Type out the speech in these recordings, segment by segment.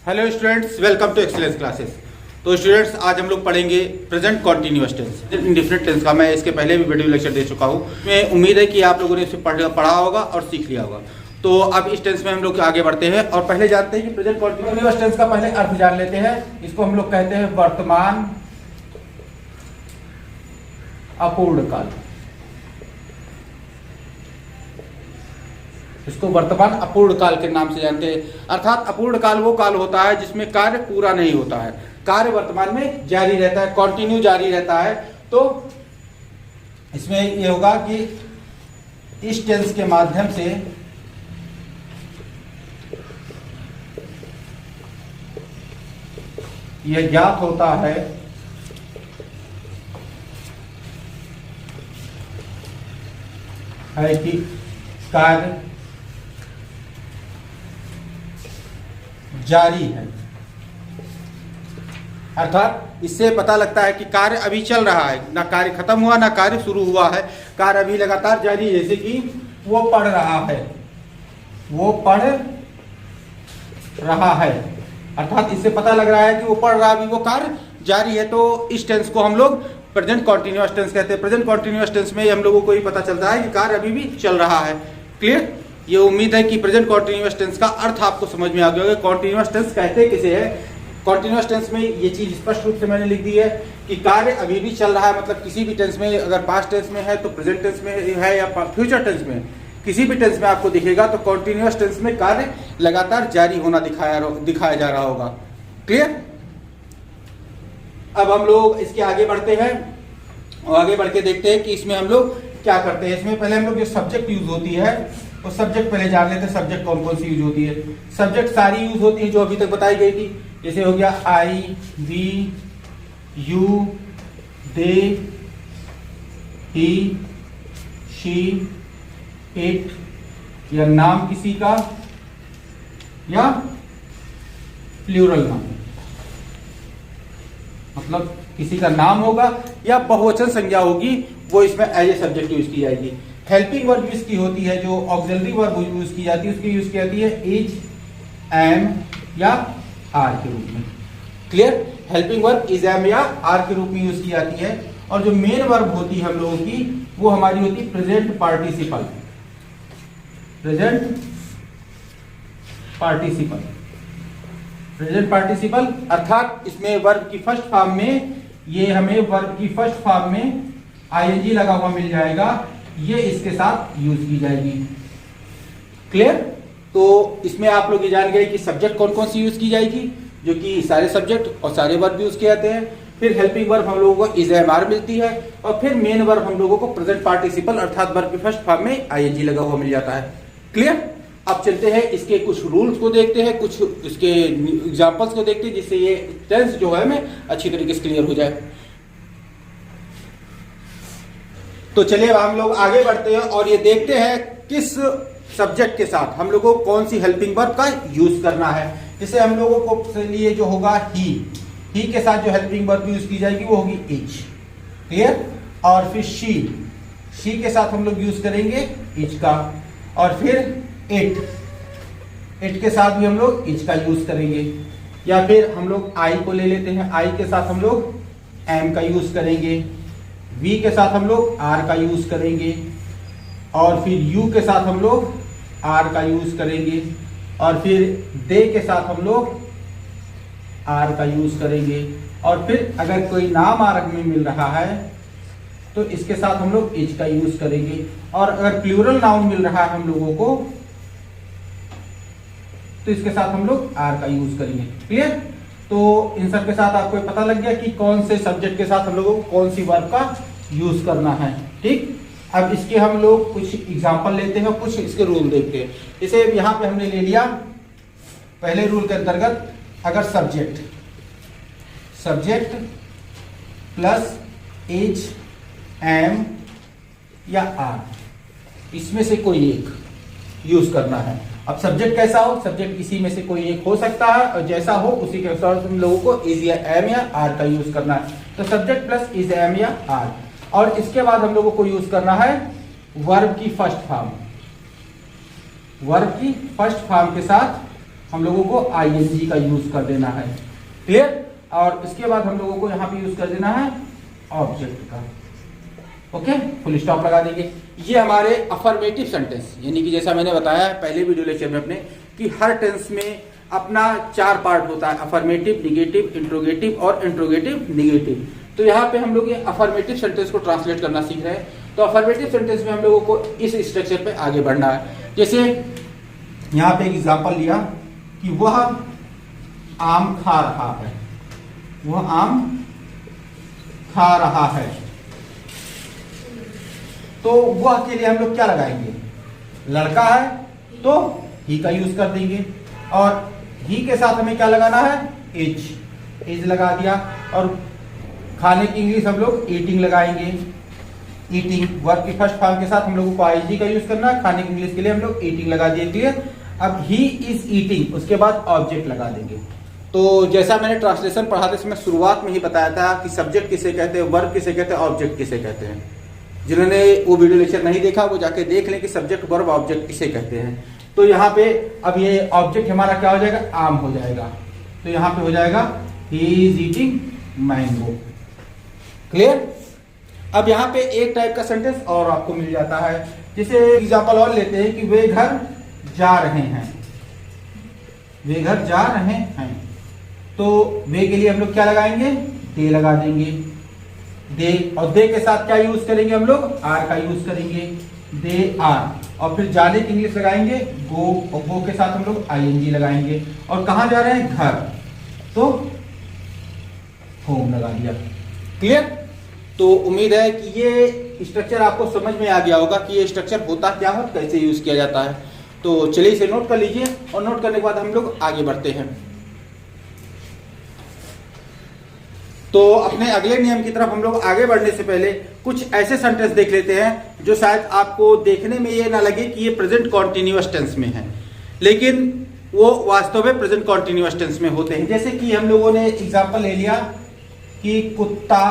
Hello students, welcome to excellence classes. तो students, आज हम लोग पढ़ेंगे present continuous tense, indefinite tense का। मैं इसके पहले भी वीडियो लेक्चर दे चुका हूँ। मैं उम्मीद है कि आप लोगों ने इसे पढ़ा होगा और सीख लिया होगा। तो अब इस टेंस में हम लोग आगे बढ़ते हैं और पहले जानते हैं कि प्रेजेंट कॉन्टिन्यूअस टेंस का पहले अर्थ जान लेते हैं। इसको हम लोग कहते हैं वर्तमान अपूर्ण काल। इसको वर्तमान अपूर्ण काल के नाम से जानते हैं। अर्थात अपूर्ण काल वो काल होता है जिसमें कार्य पूरा नहीं होता है, कार्य वर्तमान में जारी रहता है, कंटिन्यू जारी रहता है। तो इसमें ये होगा कि इस टेंस के माध्यम से यह ज्ञात होता है कि कार्य जारी है। अर्थात इससे पता लगता है कि कार्य अभी चल रहा है, ना कार्य खत्म हुआ ना कार्य शुरू हुआ है, कार्य अभी लगातार जारी है। जैसे कि वो पढ़ रहा है, वो पढ़ रहा है, अर्थात इससे पता लग रहा है कि वो पढ़ रहा है, अभी वो कार्य जारी है। तो इस टेंस को हम लोग प्रेजेंट कॉन्टिन्यूअस टेंस कहते हैं। प्रेजेंट कॉन्टिन्यूअस टेंस में हम लोगों को ये पता चलता है कि कार्य अभी भी चल रहा है। क्लियर? ये उम्मीद है कि प्रेजेंट कॉन्टिन्यूअस टेंस का अर्थ आपको समझ में आ गया होगा। कॉन्टिन्यूअस टेंस कहते किसे है? कॉन्टिन्यूअस टेंस में ये चीज स्पष्ट रूप से मैंने लिख दी है कि कार्य अभी भी चल रहा है। मतलब किसी भी टेंस में, अगर पास्ट टेंस में है तो प्रेजेंट टेंस में है या फ्यूचर टेंस में, किसी भी टेंस में आपको दिखेगा तो कॉन्टिन्यूअस टेंस में कार्य लगातार जारी होना दिखाया जा रहा होगा। क्लियर? अब हम लोग इसके आगे बढ़ते हैं और आगे बढ़ के देखते हैं कि इसमें हम लोग क्या करते हैं। इसमें पहले हम लोग जो सब्जेक्ट यूज होती है वो सब्जेक्ट पहले जान लेते हैं। सब्जेक्ट कौन कौन सी यूज होती है? सब्जेक्ट सारी यूज होती है जो अभी तक बताई गई थी। जैसे हो गया I, we, you, they, he, she, it, या नाम किसी का या प्लूरल नाम, मतलब किसी का नाम होगा या बहुवचन संज्ञा होगी, वो इसमें एज ए सब्जेक्ट यूज की जाएगी। हेल्पिंग वर्ब यूज की होती है, जो ऑक्सिलरी वर्ब यूज की जाती है उसकी यूज की जाती है इज, एम या आर के रूप में। Clear? Helping verb is, am या आर के रूप में यूज की जाती है। और जो मेन वर्ब होती है हम लोगों की, वो हमारी होती है present participle. Present participle, present participle अर्थात इसमें वर्ब की फर्स्ट फॉर्म में, ये हमें वर्ब की फर्स्ट फॉर्म में आईएनजी लगा हुआ मिल जाएगा, ये इसके साथ यूज की जाएगी। क्लियर? तो इसमें आप लोग ये जान गए कि सब्जेक्ट कौन कौन सी यूज की जाएगी, जो कि सारे सब्जेक्ट और सारे वर्ब यूज किए जाते हैं। फिर हेल्पिंग वर्ब हम लोगों को इज, एम, आर मिलती है। और फिर मेन वर्ब हम लोगों को प्रेजेंट पार्टिसिपल अर्थात वर्ब की फर्स्ट फॉर्म में आईएनजी लगा हुआ मिल जाता है। क्लियर? अब चलते हैं इसके कुछ रूल्स को देखते हैं, कुछ इसके एग्जांपल्स को देखते हैं, जिससे ये टेंस जो है हमें अच्छी तरीके से क्लियर हो जाए। तो चलिए अब हम लोग आगे बढ़ते हैं और ये देखते हैं किस सब्जेक्ट के साथ हम लोगों को कौन सी हेल्पिंग वर्ब का यूज करना है। जैसे हम लोगों को लिए जो होगा ही के साथ जो हेल्पिंग वर्ब यूज की जाएगी वो होगी इज। क्लियर? और फिर शी के साथ हम लोग यूज करेंगे इज का। और फिर इट के साथ भी हम लोग इज का यूज करेंगे। या फिर हम लोग आई को ले लेते हैं, आई के साथ हम लोग एम का यूज करेंगे। वी के साथ हम लोग आर का यूज करेंगे। और फिर यू के साथ हम लोग आर का यूज करेंगे। और फिर दे के साथ हम लोग आर का यूज करेंगे। और फिर अगर कोई नाम आर में मिल रहा है तो इसके साथ हम लोग इज का यूज करेंगे। और अगर प्लूरल नाउन मिल रहा है हम लोगों को तो इसके साथ हम लोग आर का यूज करेंगे। क्लियर? तो इन सब के साथ आपको पता लग गया कि कौन से सब्जेक्ट के साथ हम लोगों को कौन सी वर्ब का यूज करना है। ठीक? अब इसके हम लोग कुछ एग्जांपल लेते हैं, कुछ इसके रूल देखते हैं। जैसे यहाँ पे हमने ले लिया पहले रूल के अंतर्गत, अगर सब्जेक्ट प्लस इज, एम या आर, इसमें से कोई एक यूज करना है। अब सब्जेक्ट कैसा हो? सब्जेक्ट इसी में से कोई एक हो सकता है और जैसा हो उसी के अनुसार तुम लोगों को इज या एम या आर का यूज करना है। तो सब्जेक्ट प्लस इज, एम या आर। और इसके बाद हम लोगों को यूज करना है वर्ब की फर्स्ट फॉर्म। वर्ब की फर्स्ट फॉर्म के साथ हम लोगों को आईएनजी का यूज कर देना है। क्लियर? और इसके बाद हम लोगों को यहाँ पे यूज कर देना है ऑब्जेक्ट का। ओके, फुल स्टॉप लगा देंगे। ये हमारे अफर्मेटिव सेंटेंस, यानी कि जैसा मैंने बताया पहले वीडियो लेक्चर में अपने कि हर टेंस में अपना 4 पार्ट होता है, अफर्मेटिव, निगेटिव, इंट्रोगेटिव और इंट्रोगेटिव निगेटिव। तो यहाँ पे हम लोग ये अफर्मेटिव सेंटेंस को ट्रांसलेट करना सीख रहे हैं। तो अफर्मेटिव सेंटेंस में हम लोगों को इस स्ट्रक्चर पे आगे बढ़ना है। जैसे यहाँ पे एक एग्जांपल लिया कि वह आम खा रहा है, वह आम खा रहा है, तो वह के लिए हम लोग क्या लगाएंगे? लड़का है तो ही का यूज कर देंगे, और ही के साथ हमें क्या लगाना है? एज लगा दिया। और खाने की इंग्लिश हम लोग ईटिंग लगाएंगे, ईटिंग। वर्ब की फर्स्ट फॉर्म के साथ हम लोगों को आईजी का यूज करना है, खाने की इंग्लिश के लिए हम लोग ईटिंग लगा दिए। क्लियर? अब ही इज ईटिंग, उसके बाद ऑब्जेक्ट लगा देंगे। तो जैसा मैंने ट्रांसलेशन पढ़ा था इसमें शुरुआत में ही बताया था कि सब्जेक्ट किसे कहते हैं, वर्ब किसे कहते हैं, ऑब्जेक्ट किसे कहते हैं। जिन्होंने वो वीडियो लेक्चर नहीं देखा वो जाके देख लें कि सब्जेक्ट, वर्ब, ऑब्जेक्ट किसे कहते हैं। तो यहाँ पे अब ये ऑब्जेक्ट हमारा क्या हो जाएगा? आम हो जाएगा। तो यहाँ पे हो जाएगा he is eating mango. Clear? अब यहाँ पे एक टाइप का सेंटेंस और आपको मिल जाता है। जैसे एग्जांपल और लेते हैं कि वे घर जा रहे हैं, वे घर जा रहे हैं। तो वे के लिए हम लोग क्या लगाएंगे? दे लगा देंगे, दे। और दे के साथ क्या यूज करेंगे हम लोग? आर का यूज करेंगे, दे आर। और फिर जाने की इंग्लिश लगाएंगे गो, और गो के साथ हम लोग आईएनजी लगाएंगे। और कहां जा रहे हैं? घर, तो होम लगा दिया। क्लियर? तो उम्मीद है कि ये स्ट्रक्चर आपको समझ में आ गया होगा कि ये स्ट्रक्चर होता क्या है, कैसे यूज किया जाता है। तो चलिए इसे नोट कर लीजिए, और नोट करने के बाद हम लोग आगे बढ़ते हैं। तो अपने अगले नियम की तरफ हम लोग आगे बढ़ने से पहले कुछ ऐसे सेंटेंस देख लेते हैं जो शायद आपको देखने में ये ना लगे कि ये प्रेजेंट कॉन्टिन्यूअस टेंस में है, लेकिन वो वास्तव में प्रेजेंट कॉन्टिन्यूअस टेंस में होते हैं। जैसे कि हम लोगों ने एग्जांपल ले लिया कि कुत्ता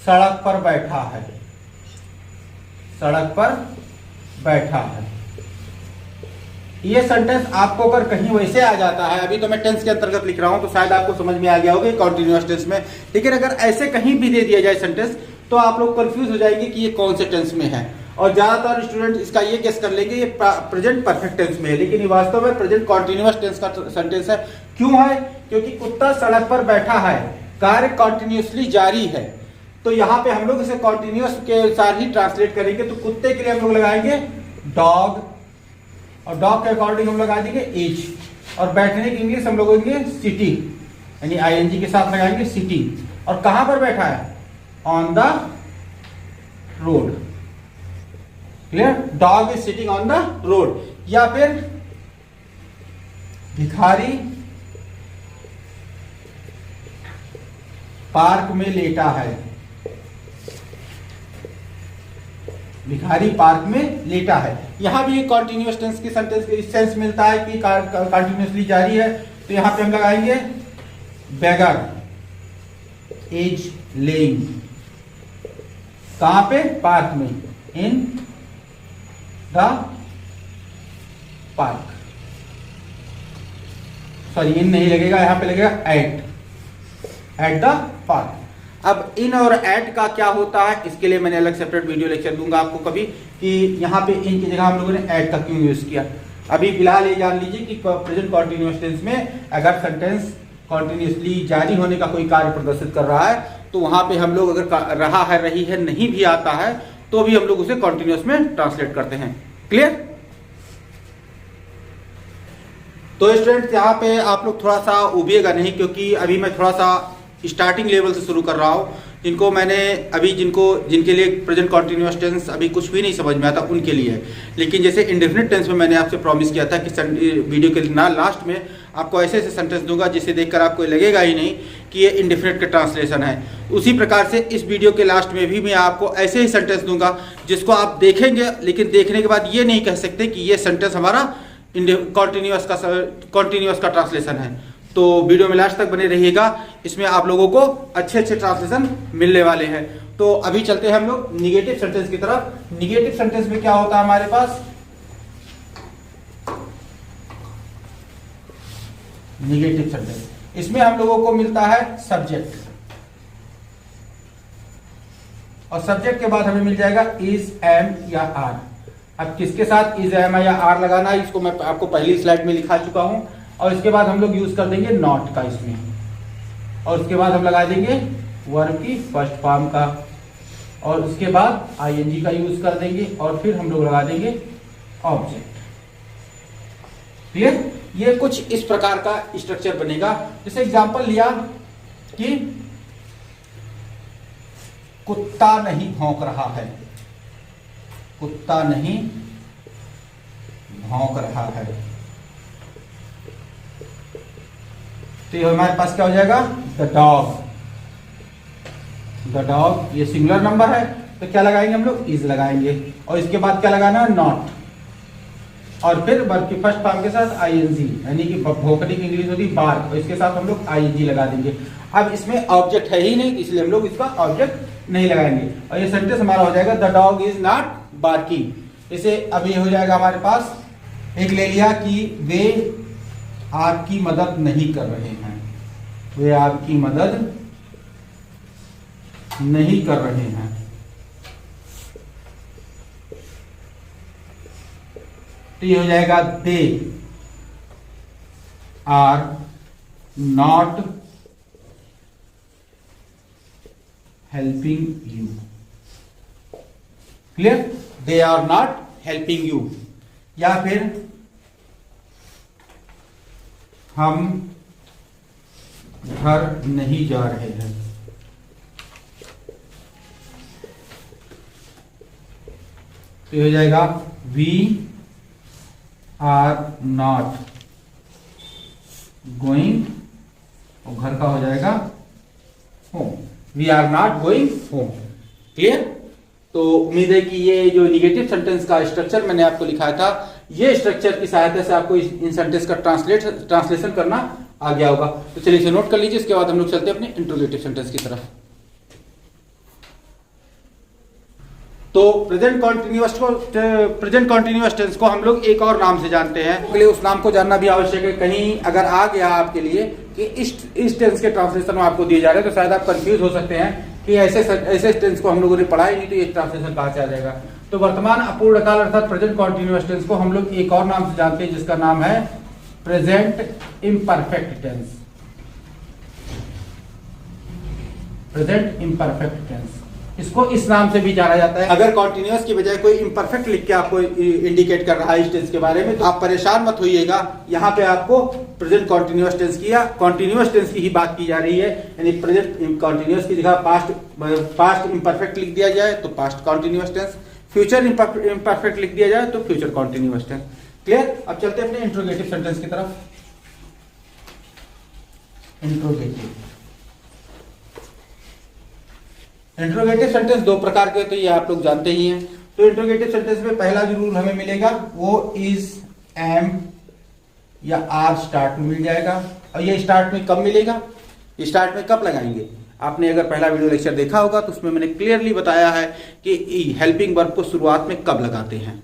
सड़क पर बैठा है, सड़क पर बैठा है। ये सेंटेंस आपको अगर कहीं वैसे आ जाता है, अभी तो मैं टेंस के अंतर्गत लिख रहा हूं तो शायद आपको समझ में आ गया होगा कॉन्टिन्यूअस टेंस में, लेकिन अगर ऐसे कहीं भी दे दिया जाए सेंटेंस तो आप लोग कंफ्यूज हो जाएंगे कि ये कौन से टेंस में है। और ज्यादातर स्टूडेंट इसका ये गेस कर लेंगे ये प्रेजेंट परफेक्ट टेंस में है, लेकिन ये वास्तव में प्रेजेंट कॉन्टिन्यूअस टेंस का सेंटेंस है। क्यों है? क्योंकि कुत्ता सड़क पर बैठा है, कार्य कॉन्टिन्यूसली जारी है। तो यहाँ पे हम लोग इसे कॉन्टिन्यूअस के अनुसार ही ट्रांसलेट करेंगे। तो कुत्ते के लिए हम लोग लगाएंगे डॉग, और डॉग के अकॉर्डिंग हम लगा देंगे एज। और बैठने की इंग्लिश हम लोग लेंगे सिटी, यानी आईएनजी के साथ लगाएंगे सिटी। और कहां पर बैठा है? On the road. Clear? Dog is sitting on the road. या फिर भिखारी पार्क में लेटा है, भिखारी पार्क में लेटा है। यहां भी कॉन्टिन्यूअस टेंस की सेंस मिलता है कि कॉन्टिन्यूअसली जारी है। तो यहां पे हम लगाएंगे बेगर इज लेइंग। कहां पे? पार्क में, इन द पार्क। सॉरी, इन नहीं लगेगा, यहां पे लगेगा एट द पार्क। अब इन और एट का क्या होता है इसके लिए मैंने अलग सेपरेट वीडियो लेक्चर दूंगा आपको कभी, कि यहाँ पे इन की जगह हम लोगों ने एट का क्यों यूज किया। अभी फिलहाल ये जान लीजिए कि प्रेजेंट कॉन्टिन्यूअस टेंस में अगर सेंटेंस कॉन्टिन्यूसली जारी होने का कोई कार्य प्रदर्शित कर रहा है तो वहां पे हम लोग अगर रहा है, रही है, नहीं भी आता है तो भी हम लोग उसे कॉन्टिन्यूअस में ट्रांसलेट करते हैं। क्लियर? तो स्टूडेंट्स यहाँ पे आप लोग थोड़ा सा उबिएगा नहीं, क्योंकि अभी मैं थोड़ा सा स्टार्टिंग लेवल से शुरू कर रहा हूँ। जिनको मैंने अभी जिनके लिए प्रेजेंट कॉन्टिन्यूअस टेंस अभी कुछ भी नहीं समझ में आता उनके लिए, लेकिन जैसे इंडेफिनिट टेंस में मैंने आपसे प्रॉमिस किया था कि वीडियो के लास्ट में आपको ऐसे ऐसे सेंटेंस दूंगा जिसे देखकर आपको लगेगा ही नहीं कि ये इंडेफिनिट का ट्रांसलेशन है। उसी प्रकार से इस वीडियो के लास्ट में भी मैं आपको ऐसे ही सेंटेंस दूंगा जिसको आप देखेंगे, लेकिन देखने के बाद ये नहीं कह सकते कि ये सेंटेंस हमारा कॉन्टिन्यूअस का ट्रांसलेशन है। तो वीडियो में लास्ट तक बने रहिएगा, इसमें आप लोगों को अच्छे अच्छे ट्रांसलेशन मिलने वाले हैं। तो अभी चलते हैं हम लोग निगेटिव सेंटेंस की तरफ। निगेटिव सेंटेंस में क्या होता है हमारे पास? Negative sentence. इसमें हम लोगों को मिलता है सब्जेक्ट, और सब्जेक्ट के बाद हमें मिल जाएगा इज, एम या आर। अब किसके साथ इज, एम या आर लगाना है, इसको मैं आपको पहली स्लाइड में लिखा चुका हूं। और इसके बाद हम लोग यूज कर देंगे नॉट का इसमें, और उसके बाद हम लगा देंगे वर्ब की फर्स्ट फॉर्म का, और उसके बाद आईएनजी का यूज कर देंगे, और फिर हम लोग लगा देंगे ऑब्जेक्ट। क्लियर? ये कुछ इस प्रकार का स्ट्रक्चर बनेगा। जैसे एग्जांपल लिया कि कुत्ता नहीं भौंक रहा है, कुत्ता नहीं भौंक रहा है, तो ये हमारे पास क्या हो जाएगा, द डॉग। द डॉग ये सिंगुलर नंबर है, तो क्या लगाएंगे हम लोग, इज लगाएंगे, और इसके बाद क्या लगाना है, नॉट, और फिर वर्ब की फर्स्ट फॉर्म के साथ आईएनजी, यानी कि भौंकने की इंग्लिश होती है बार्क, और इसके साथ हम लोग आईएनजी लगा देंगे। अब इसमें ऑब्जेक्ट है ही नहीं, इसलिए हम लोग इसका ऑब्जेक्ट नहीं लगाएंगे, और ये सेंटेंस हमारा हो जाएगा the dog is not barking. इसे अब ये हो जाएगा हमारे पास, एक ले लिया कि वे आपकी मदद नहीं कर रहे हैं, वे आपकी मदद नहीं कर रहे हैं, तो ये हो जाएगा they are not helping you. Clear? They are not helping you. या फिर हम घर नहीं जा रहे हैं, तो ये हो जाएगा वी आर नॉट गोइंग, और घर का हो जाएगा home, we are not going home. Clear? तो उम्मीद है कि ये जो निगेटिव सेंटेंस का स्ट्रक्चर मैंने आपको लिखाया था, ये स्ट्रक्चर की सहायता से आपको इन सेंटेंस का ट्रांसलेशन करना आ गया होगा। तो चलिए इसे नोट कर लीजिए, इसके बाद हम लोग चलते हैं अपने इंट्रोगेटिव सेंटेंस की तरफ। तो प्रेजेंट कॉन्टिन्यूअस टेंस को हम लोग एक और नाम से जानते हैं, इसलिए उस नाम को जानना भी आवश्यक है। कहीं अगर आ गया आपके लिए कि इस टेंस के ट्रांसलेशन में आपको दिए जा रहे हैं, तो शायद आप कंफ्यूज हो सकते हैं कि ऐसे टेंस को हम लोगों ने पढ़ा ही नहीं, तो ये ट्रांसलेशन कहाँ से आ जाएगा। तो वर्तमान अपूर्णकाल अर्थात प्रेजेंट कॉन्टिन्यूअस टेंस को हम लोग एक और नाम से जानते हैं, जिसका नाम है present imperfect tense. Present imperfect tense, इसको इस नाम से भी जाना जाता है। अगर कॉन्टिन्यूअस की बजाय कोई इम्परफेक्ट लिख के आपको इंडिकेट कर रहा है इस टेंस के बारे में, तो आप परेशान मत होइएगा। यहाँ पे आपको प्रेजेंट कॉन्टिन्यूअस टेंस की या कॉन्टिन्यूअस टेंस की ही बात की जा रही है, यानी प्रेजेंट कॉन्टिन्यूअस की जगह पास्ट इम्परफेक्ट लिख दिया जाए तो past continuous tense, future imperfect लिख दिया जाए तो फ्यूचर कॉन्टिन्यूअस टेंस। क्लियर? अब चलते हैं अपने इंट्रोगेटिव सेंटेंस की तरफ। इंट्रोगेटिव सेंटेंस दो प्रकार के, तो ये आप लोग जानते ही हैं। तो इंट्रोगेटिव सेंटेंस में पहला जो रूल हमें मिलेगा वो इज, एम या आर स्टार्ट में मिल जाएगा। और ये स्टार्ट में कब मिलेगा, स्टार्ट में कब लगाएंगे? आपने अगर पहला वीडियो लेक्चर देखा होगा तो उसमें मैंने क्लियरली बताया है कि हेल्पिंग वर्ब को शुरुआत में कब लगाते हैं,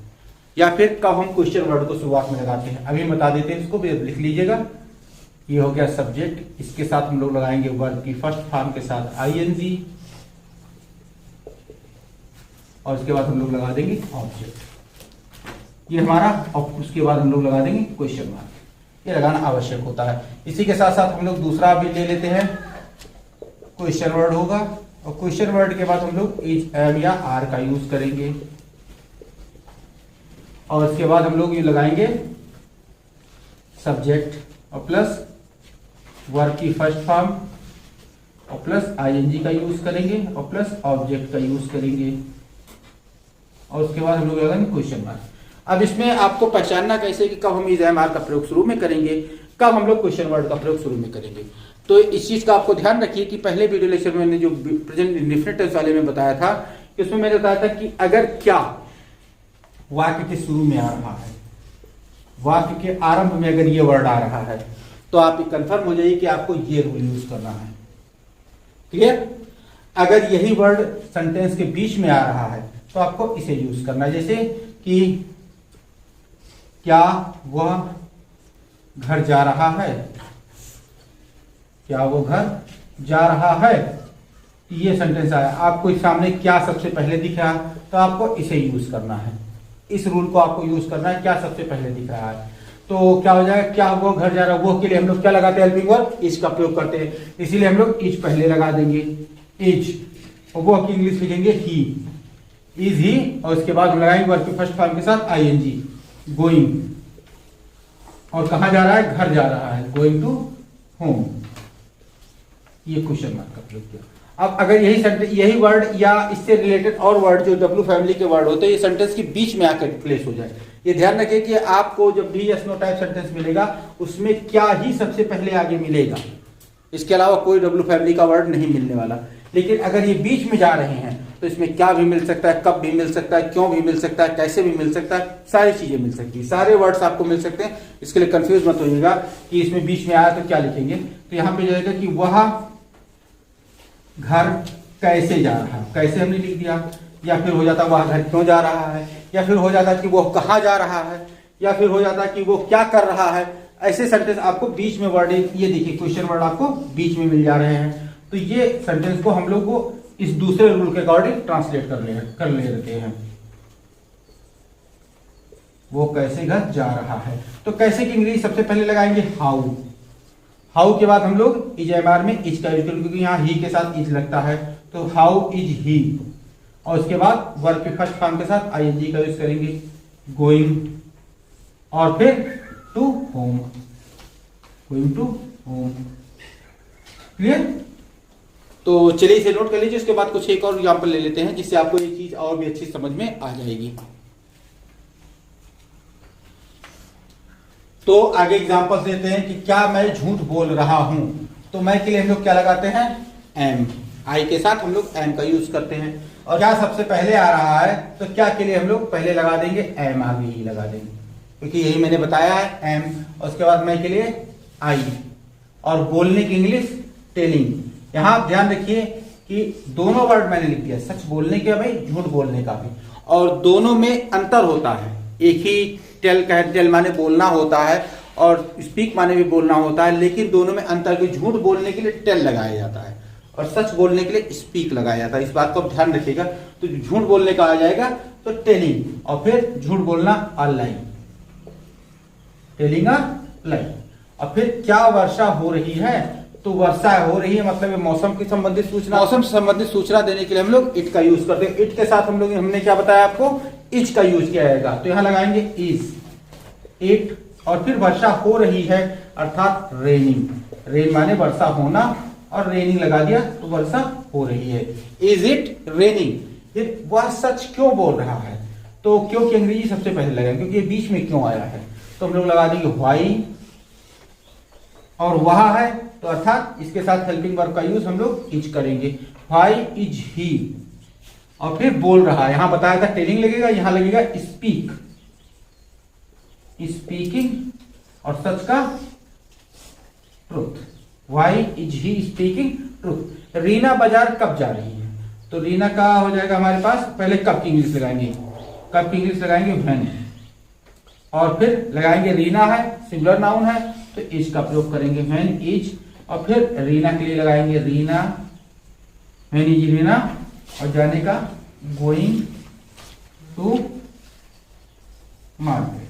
या फिर कब हम क्वेश्चन वर्ड को शुरुआत में लगाते हैं। अभी बता देते हैं, इसको भी लिख लीजिएगा। ये हो गया सब्जेक्ट, इसके साथ हम लोग लगाएंगे वर्ब की फर्स्ट फॉर्म के साथ आईएनजी, और उसके बाद हम लोग लगा देंगे ऑब्जेक्ट, ये हमारा, और उसके बाद हम लोग लगा देंगे क्वेश्चन मार्क। ये लगाना आवश्यक होता है। इसी के साथ साथ हम लोग दूसरा भी ले लेते हैं, क्वेश्चन वर्ड होगा, और क्वेश्चन वर्ड के बाद हम लोग इज, एम या आर का यूज करेंगे, और उसके बाद हम लोग ये लगाएंगे सब्जेक्ट, और प्लस वर्ब की फर्स्ट फॉर्म, और प्लस आईएनजी का यूज करेंगे, और प्लस ऑब्जेक्ट का यूज करेंगे, और उसके बाद हम लोग लगाएंगे क्वेश्चन मार्क। अब इसमें आपको पहचानना कैसे कि कब हम इज, एम, आर का प्रयोग शुरू में करेंगे, कब हम लोग क्वेश्चन वर्ड का प्रयोग शुरू में करेंगे। तो इस चीज का आपको ध्यान रखिए कि पहले वीडियो लेक्चर में मैंने जो प्रेजेंट इंडेफिनिट टेंस वाले में बताया था, कि उसमें मैंने बताया था कि अगर क्या वाक्य के शुरू में आ रहा है, वाक्य के आरंभ में अगर ये वर्ड आ रहा है, तो आप कंफर्म हो जाइए कि आपको ये रूल यूज करना है। क्लियर? अगर यही वर्ड सेंटेंस के बीच में आ रहा है तो आपको इसे यूज करना है। जैसे कि क्या वह घर जा रहा है, क्या वो घर जा रहा है? ये सेंटेंस आया, आपको इस सामने क्या सबसे पहले दिख रहा है, तो आपको इसे यूज करना है, इस रूल को आपको यूज करना है, क्या सबसे पहले दिख रहा है। तो क्या हो जाएगा, क्या वो घर जा रहा है, वो के लिए हम लोग क्या लगाते हैं, हेल्पिंग वर्ब इज का प्रयोग करते हैं, इसीलिए हम लोग इज पहले लगा देंगे, इज, और वो की इंग्लिश लिखेंगे ही, इज ही, और उसके बाद हम लगाएंगे वर्ब के फर्स्ट फॉर्म के साथ आईएनजी, गोइंग, और कहां जा रहा है, घर जा रहा है, गोइंग टू होम, ये क्वेश्चन मार्क का प्रयोग किया। अब अगर यही वर्ड या इससे रिलेटेड और वर्ड जो डब्ल्यू फैमिली के वर्ड होते हैं, ये सेंटेंस के बीच में आकर प्लेस हो जाए, ये ध्यान रखिए कि आपको जब भी यस नो टाइप सेंटेंस मिलेगा उसमें क्या ही सबसे पहले आगे मिलेगा, इसके अलावा कोई डब्ल्यू फैमिली का वर्ड नहीं मिलने वाला। लेकिन अगर ये बीच में जा रहे हैं तो इसमें क्या भी मिल सकता है, कब भी मिल सकता है, क्यों भी मिल सकता है, कैसे भी मिल सकता है, सारी चीजें मिल सकती है, सारे वर्ड्स आपको मिल सकते हैं। इसके लिए कंफ्यूज मत होइएगा कि इसमें बीच में आया तो क्या लिखेंगे। तो यहाँ पे जाएगा कि वह घर कैसे जा रहा है, कैसे हमने लिख दिया, या फिर हो जाता वह घर क्यों जा रहा है, या फिर हो जाता कि वो कहाँ जा रहा है, या फिर हो जाता कि वो क्या कर रहा है। ऐसे सेंटेंस आपको बीच में वर्ड, ये देखिए क्वेश्चन वर्ड आपको बीच में मिल जा रहे हैं। तो ये सेंटेंस को हम लोग को इस दूसरे रूल के अकॉर्डिंग ट्रांसलेट कर ले लेते हैं। वो कैसे घर जा रहा है, तो कैसे की इंग्लिश सबसे पहले लगाएंगे हाउ, हाउ के बाद हम लोग इज एमआर में इज का यूज करेंगे, क्योंकि यहाँ ही के साथ इज लगता है, तो हाउ इज ही, और उसके बाद वर्ब के फर्स्ट फॉर्म के साथ आईएनजी का यूज करेंगे, गोइंग, और फिर to home, going to home. Clear? तो चलिए इसे नोट कर लीजिए, उसके बाद कुछ एक और एग्जाम्पल ले लेते हैं जिससे आपको ये चीज और भी अच्छी समझ में आ जाएगी। तो आगे एग्जांपल्स देते हैं कि क्या मैं झूठ बोल रहा हूं, तो मैं के लिए हम लोग क्या लगाते हैं, एम, आई के साथ हम लोग एम का यूज करते हैं। और क्या सबसे पहले आ रहा है, तो क्या के लिए हम लोग पहले लगा देंगे, एम आगे ही लगा देंगे, क्योंकि यही मैंने बताया है एम, और उसके बाद मैं के लिए आई, और बोलने की इंग्लिश टेलिंग। यहां आप ध्यान रखिए कि दोनों वर्ड मैंने लिख दिया, सच बोलने का भी, झूठ बोलने का भी, और दोनों में अंतर होता है। एक ही टेल माने बोलना होता है और स्पीक माने भी बोलना होता है, लेकिन दोनों में अंतर, कि झूठ बोलने के लिए टेल लगाया जाता है और सच बोलने के लिए स्पीक लगाया जाता है। इस बात को आप ध्यान रखिएगा। तो झूठ बोलने का आ जाएगा तो टेलिंग, और फिर झूठ बोलना अलाइंग, टेलिंग अलाइंग। और फिर क्या वर्षा हो रही है, तो वर्षा हो रही है मतलब मौसम की संबंधित सूचना, मौसम से संबंधित सूचना देने के लिए हम लोग इट का यूज करते हैं। इट के साथ हम लोग, हमने क्या बताया आपको, इज का यूज किया जाएगा, तो यहां लगाएंगे इज, इट, और फिर वर्षा हो रही है अर्थात रेनिंग, रेन माने वर्षा होना, और रेनिंग लगा दिया तो वर्षा हो रही है। इज इट रेनिंग, फिर वह सच क्यों बोल रहा है, तो क्यों की अंग्रेजी सबसे पहले लगाएंगे क्योंकि ये बीच में क्यों आया है, तो हम लोग लगा देंगे व्हाई, और वह है तो अर्थात इसके साथ हेल्पिंग वर्ब का यूज हम लोग इज करेंगे, व्हाई इज ही, और फिर बोल रहा है, यहां बताया था टेलिंग लगेगा, यहां लगेगा स्पीक, स्पीकिंग, और सच का truth, why is he speaking truth. Reena बाजार कब जा रही है, तो रीना का हो जाएगा हमारे पास, पहले कब की इंग्लिश लगाएंगे, कब की इंग्लिश लगाएंगे व्हेन, और फिर लगाएंगे रीना है सिंगुलर नाउन है तो इज का प्रयोग करेंगे, व्हेन इज, और फिर रीना के लिए लगाएंगे रीना, व्हेन इज रीना, और जाने का गोइंग टू मार्केट।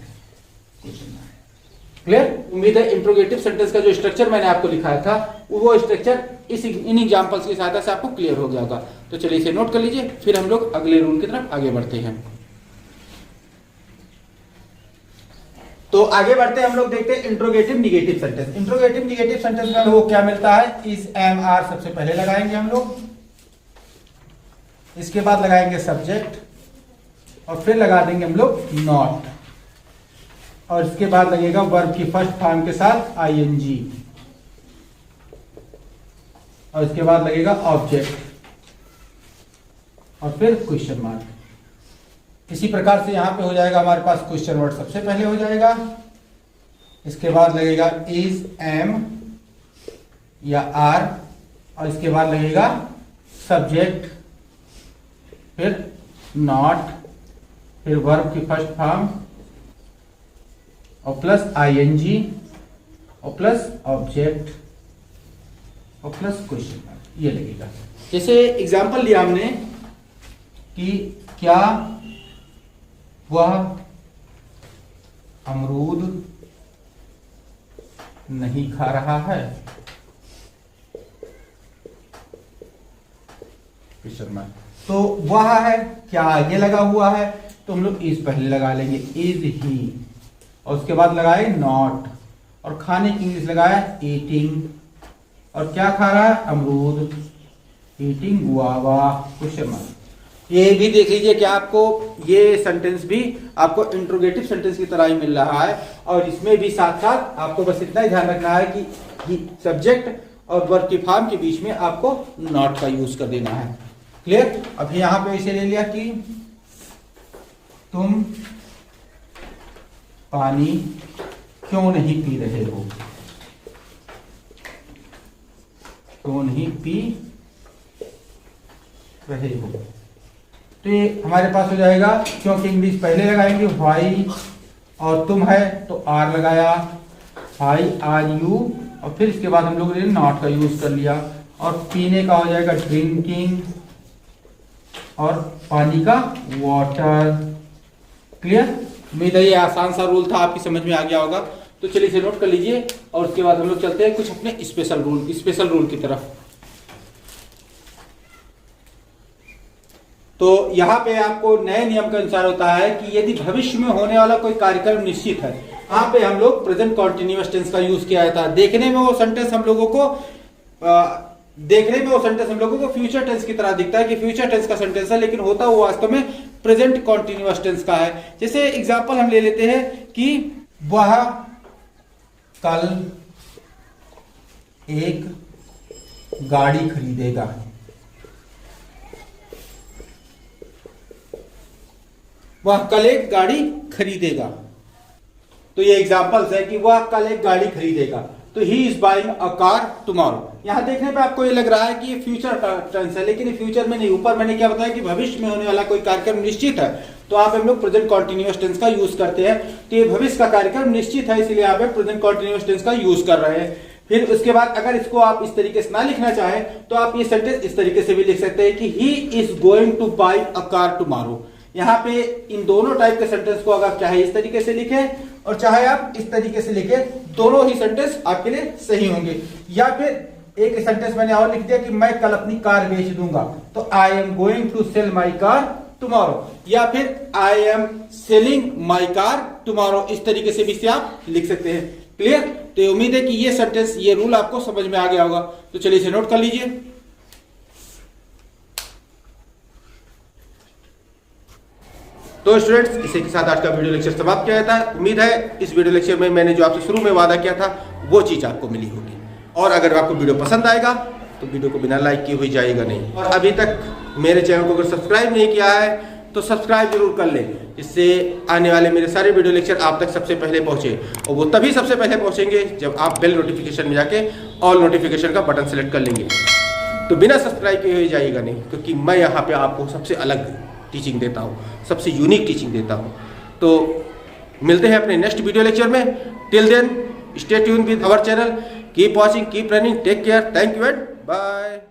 क्लियर? उम्मीद है इंट्रोगेटिव सेंटेंस का जो स्ट्रक्चर मैंने आपको लिखाया था वो स्ट्रक्चर इन एग्जांपल्स की सहायता से आपको क्लियर हो गया होगा। तो चलिए इसे नोट कर लीजिए, फिर हम लोग अगले रूल की तरफ आगे बढ़ते हैं। तो आगे बढ़ते हैं, हम लोग देखते हैं interrogative negative sentence. Interrogative negative sentence में वो क्या मिलता है, इज, एम, आर सबसे पहले लगाएंगे हम लोग, इसके बाद लगाएंगे सब्जेक्ट, और फिर लगा देंगे हम लोग नॉट, और इसके बाद लगेगा वर्ब की फर्स्ट फॉर्म के साथ आईएनजी, और इसके बाद लगेगा ऑब्जेक्ट, और फिर क्वेश्चन मार्क। इसी प्रकार से यहां पे हो जाएगा हमारे पास क्वेश्चन वर्ड सबसे पहले हो जाएगा, इसके बाद लगेगा इज, एम या आर, और इसके बाद लगेगा सब्जेक्ट, फिर नॉट, फिर वर्ब की फर्स्ट फॉर्म, और प्लस आईएनजी, और प्लस ऑब्जेक्ट, और प्लस क्वेश्चन मार्क, ये लगेगा। जैसे एग्जांपल लिया हमने कि क्या वह अमरूद नहीं खा रहा है, क्वेश्चन मार्क। तो वह है, क्या आगे लगा हुआ है, तो हम लोग इज पहले लगा लेंगे, इज ही, और उसके बाद लगाए नॉट, और खाने की इंग्लिश लगाया ईटिंग, और क्या खा रहा है, अमरूद, ईटिंग गुआवा, क्वेश्चन मार्क। ये भी देख लीजिए कि आपको ये सेंटेंस भी आपको इंट्रोगेटिव सेंटेंस की तरह ही मिल रहा है, और इसमें भी साथ साथ आपको बस इतना ही ध्यान रखना है कि सब्जेक्ट और वर्ब की फॉर्म के बीच में आपको नॉट का यूज कर देना है। क्लियर? अभी यहां पे इसे ले लिया कि तुम पानी क्यों नहीं पी रहे हो, क्यों नहीं पी रहे हो, तो ये हमारे पास हो जाएगा, क्योंकि इंग्लिश पहले लगाएंगे व्हाई, और तुम है तो आर लगाया, व्हाई आर यू, और फिर इसके बाद हम लोग ने नॉट का यूज कर लिया, और पीने का हो जाएगा ड्रिंकिंग, और पानी का वाटर। क्लियर? उम्मीद है ये आसान सा रूल था, आपकी समझ में आ गया होगा। तो चलिए इसे नोट कर लीजिए, और उसके बाद हम लोग चलते हैं कुछ अपने स्पेशल रूल की तरफ। तो यहां पे आपको नए नियम के अनुसार होता है कि यदि भविष्य में होने वाला कोई कार्यक्रम निश्चित है, यहाँ पे हम लोग प्रेजेंट कॉन्टिन्यूअस टेंस का यूज किया जाता है। देखने में वो सेंटेंस हम लोगों को फ्यूचर टेंस की तरह दिखता है कि फ्यूचर टेंस का सेंटेंस है, लेकिन होता वो वास्तव में प्रेजेंट कॉन्टिन्यूअस टेंस का है। जैसे एग्जांपल हम ले लेते हैं कि वह कल एक गाड़ी खरीदेगा, वह कल एक गाड़ी खरीदेगा। तो ये एग्जांपल्स है कि वह कल एक गाड़ी खरीदेगा। तो he is buying a car tomorrow. यहां देखने पे आपको ये लग रहा है कि ये फ्यूचर टेंस है, लेकिन ये फ्यूचर में नहीं, ऊपर मैंने क्या बताया कि भविष्य में होने वाला कोई कार्यक्रम निश्चित है, तो आप हम लोग प्रेजेंट कॉन्टिन्यूअस टेंस का यूज करते हैं। तो ये भविष्य का कार्यक्रम निश्चित है, इसलिए आप प्रेजेंट कॉन्टिन्यूअस टेंस का यूज कर रहे हैं। फिर उसके बाद अगर इसको आप इस तरीके से ना लिखना चाहें तो आप ये सेंटेंस इस तरीके से भी लिख सकते हैं कि he is going two by a car tomorrow. यहाँ पे इन दोनों टाइप के सेंटेंस को अगर चाहे इस तरीके से लिखें और चाहे आप इस तरीके से लिखें, दोनों ही सेंटेंस आपके लिए सही होंगे। या फिर एक सेंटेंस मैंने और लिख दिया कि मैं कल अपनी कार बेच दूंगा, तो I am going to sell my car tomorrow, या फिर I am selling my car tomorrow. इस तरीके से भी इसे आप लिख सकते हैं। क्लियर? तो उम्मीद है कि ये सेंटेंस, ये रूल आपको समझ में आ गया होगा। तो चलिए इसे नोट कर लीजिए। तो स्टूडेंट्स, इसी के साथ आज का वीडियो लेक्चर समाप्त किया जाता है। उम्मीद है इस वीडियो लेक्चर में मैंने जो आपसे शुरू में वादा किया था वो चीज आपको मिली होगी। और अगर आपको वीडियो पसंद आएगा तो वीडियो को बिना लाइक किए हुए जाएगा नहीं। और अभी तक मेरे चैनल को अगर सब्सक्राइब नहीं किया है तो सब्सक्राइब जरूर कर लें, जिससे आने वाले मेरे सारे वीडियो लेक्चर आप तक सबसे पहले पहुंचे। और वो तभी सबसे पहले पहुंचेंगे जब आप बेल नोटिफिकेशन में जाके ऑल नोटिफिकेशन का बटन सेलेक्ट कर लेंगे। तो बिना सब्सक्राइब किए हुए जाइएगा नहीं, क्योंकि मैं यहाँ पे आपको सबसे अलग टीचिंग देता हूँ, सबसे यूनिक टीचिंग देता हूँ। तो मिलते हैं अपने नेक्स्ट वीडियो लेक्चर में। Till then stay tune with our channel, keep watching, keep running, take care, thank you and bye.